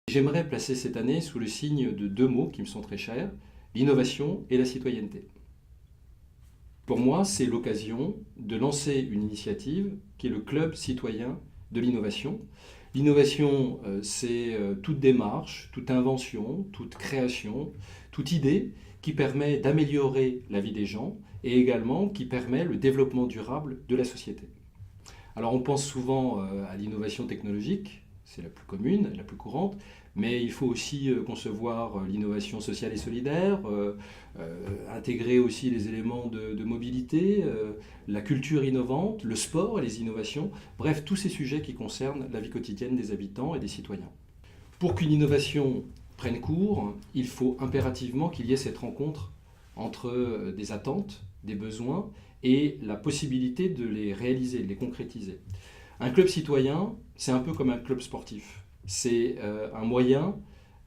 J'aimerais placer cette année sous le signe de deux mots qui me sont très chers, l'innovation et la citoyenneté. Pour moi, c'est l'occasion de lancer une initiative qui est le Club citoyen de l'innovation. L'innovation, c'est toute démarche, toute invention, toute création, toute idée qui permet d'améliorer la vie des gens et également qui permet le développement durable de la société. Alors on pense souvent à l'innovation technologique, c'est la plus commune, la plus courante, mais il faut aussi concevoir l'innovation sociale et solidaire, intégrer aussi les éléments de mobilité, la culture innovante, le sport et les innovations, bref, tous ces sujets qui concernent la vie quotidienne des habitants et des citoyens. Pour qu'une innovation prenne cours, il faut impérativement qu'il y ait cette rencontre entre des attentes, des besoins et la possibilité de les réaliser, de les concrétiser. Un club citoyen, c'est un peu comme un club sportif. C'est un moyen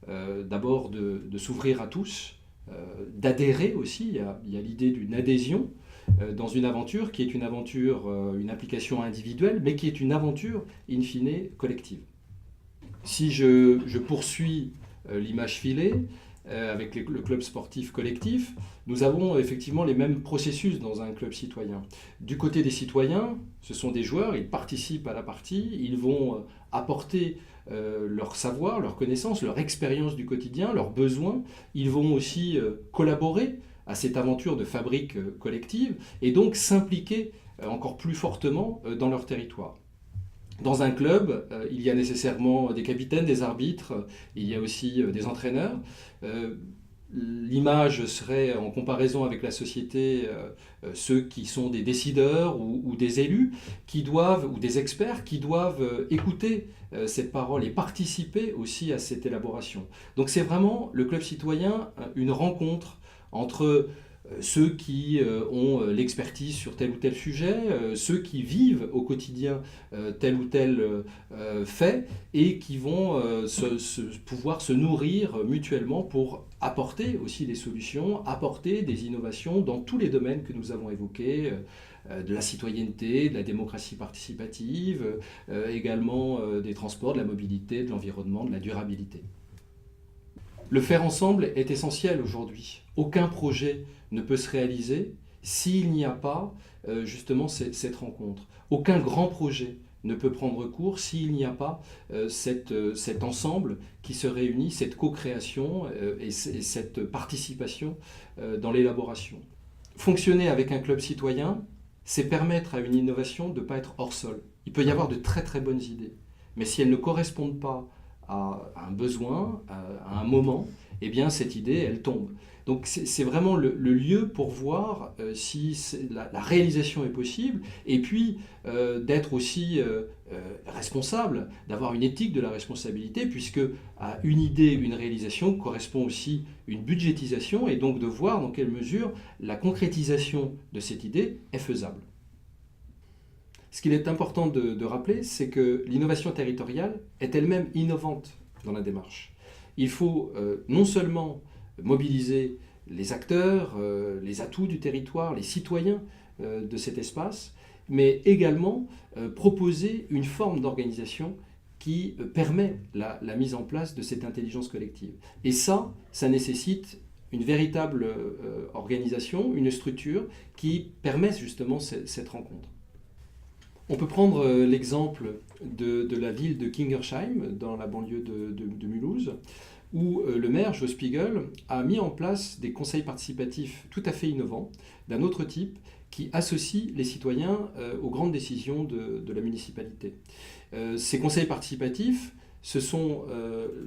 d'abord de s'ouvrir à tous, d'adhérer aussi. Il y a l'idée d'une adhésion dans une aventure qui est une aventure, une application individuelle, mais qui est une aventure in fine collective. Si je poursuis l'image filée, avec le club sportif collectif, nous avons effectivement les mêmes processus dans un club citoyen. Du côté des citoyens, ce sont des joueurs, ils participent à la partie, ils vont apporter leur savoir, leur connaissance, leur expérience du quotidien, leurs besoins. Ils vont aussi collaborer à cette aventure de fabrique collective et donc s'impliquer encore plus fortement dans leur territoire. Dans un club, il y a nécessairement des capitaines, des arbitres, il y a aussi des entraîneurs. L'image serait, en comparaison avec la société, ceux qui sont des décideurs ou des élus qui doivent, ou des experts qui doivent écouter cette parole et participer aussi à cette élaboration. Donc c'est vraiment le club citoyen, une rencontre entre ceux qui ont l'expertise sur tel ou tel sujet, ceux qui vivent au quotidien tel ou tel fait et qui vont pouvoir se nourrir mutuellement pour apporter aussi des solutions, apporter des innovations dans tous les domaines que nous avons évoqués, de la citoyenneté, de la démocratie participative, également des transports, de la mobilité, de l'environnement, de la durabilité. Le faire ensemble est essentiel aujourd'hui. Aucun projet ne peut se réaliser s'il n'y a pas justement cette rencontre. Aucun grand projet ne peut prendre cours s'il n'y a pas cet ensemble qui se réunit, cette co-création et cette participation dans l'élaboration. Fonctionner avec un club citoyen, c'est permettre à une innovation de ne pas être hors sol. Il peut y avoir de très très bonnes idées, mais si elles ne correspondent pas à un besoin, à un moment, eh bien cette idée, elle tombe. Donc c'est vraiment le lieu pour voir si la réalisation est possible et puis d'être aussi responsable, d'avoir une éthique de la responsabilité puisque à une idée, une réalisation correspond aussi une budgétisation et donc de voir dans quelle mesure la concrétisation de cette idée est faisable. Ce qu'il est important de rappeler, c'est que l'innovation territoriale est elle-même innovante dans la démarche. Il faut non seulement mobiliser les acteurs, les atouts du territoire, les citoyens de cet espace, mais également proposer une forme d'organisation qui permet la mise en place de cette intelligence collective. Et ça nécessite une véritable organisation, une structure qui permet justement cette rencontre. On peut prendre l'exemple de la ville de Kingersheim, dans la banlieue de Mulhouse, où le maire, Joe Spiegel, a mis en place des conseils participatifs tout à fait innovants, d'un autre type, qui associent les citoyens aux grandes décisions de la municipalité. Ces conseils participatifs, ce sont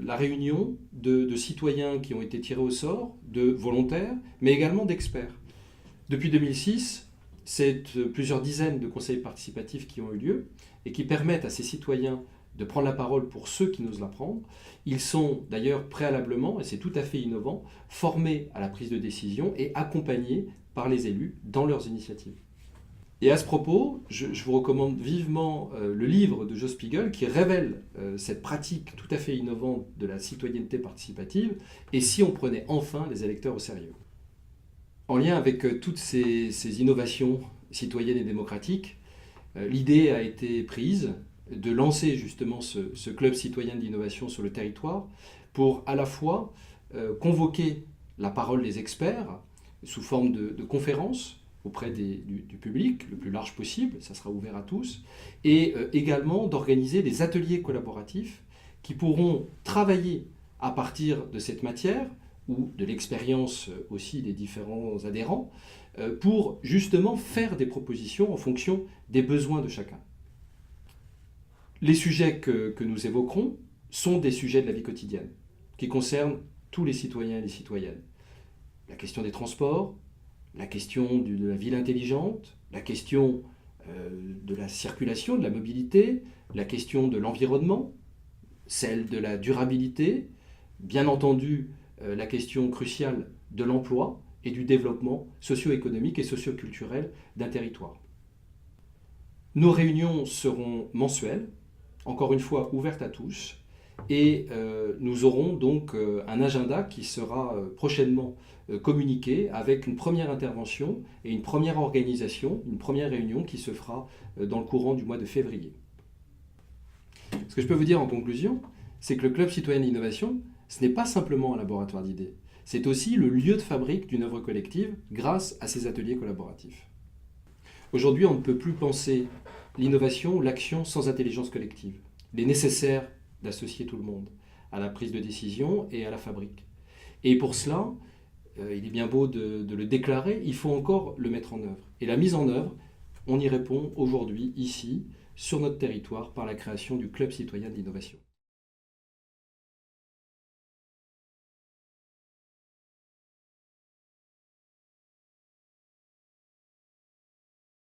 la réunion de citoyens qui ont été tirés au sort, de volontaires, mais également d'experts. Depuis 2006, c'est plusieurs dizaines de conseils participatifs qui ont eu lieu et qui permettent à ces citoyens de prendre la parole pour ceux qui n'osent la prendre. Ils sont d'ailleurs préalablement, et c'est tout à fait innovant, formés à la prise de décision et accompagnés par les élus dans leurs initiatives. Et à ce propos, je vous recommande vivement le livre de Joe Spiegel qui révèle cette pratique tout à fait innovante de la citoyenneté participative et si on prenait enfin les électeurs au sérieux. En lien avec toutes ces innovations citoyennes et démocratiques, l'idée a été prise de lancer justement ce club citoyen d'innovation sur le territoire pour à la fois convoquer la parole des experts sous forme de conférences auprès du public le plus large possible, ça sera ouvert à tous, et également d'organiser des ateliers collaboratifs qui pourront travailler à partir de cette matière ou de l'expérience aussi des différents adhérents pour justement faire des propositions en fonction des besoins de chacun. Les sujets que nous évoquerons sont des sujets de la vie quotidienne qui concernent tous les citoyens et les citoyennes. La question des transports, la question de la ville intelligente, la question de la circulation, de la mobilité, la question de l'environnement, celle de la durabilité, bien entendu la question cruciale de l'emploi et du développement socio-économique et socio-culturel d'un territoire. Nos réunions seront mensuelles, encore une fois ouvertes à tous, et nous aurons donc un agenda qui sera prochainement communiqué avec une première intervention et une première organisation, une première réunion qui se fera dans le courant du mois de février. Ce que je peux vous dire en conclusion, c'est que le Club citoyen d'innovation, ce n'est pas simplement un laboratoire d'idées, c'est aussi le lieu de fabrique d'une œuvre collective grâce à ces ateliers collaboratifs. Aujourd'hui, on ne peut plus penser l'innovation ou l'action sans intelligence collective. Il est nécessaire d'associer tout le monde à la prise de décision et à la fabrique. Et pour cela, il est bien beau de le déclarer, il faut encore le mettre en œuvre. Et la mise en œuvre, on y répond aujourd'hui, ici, sur notre territoire, par la création du Club citoyen d'innovation.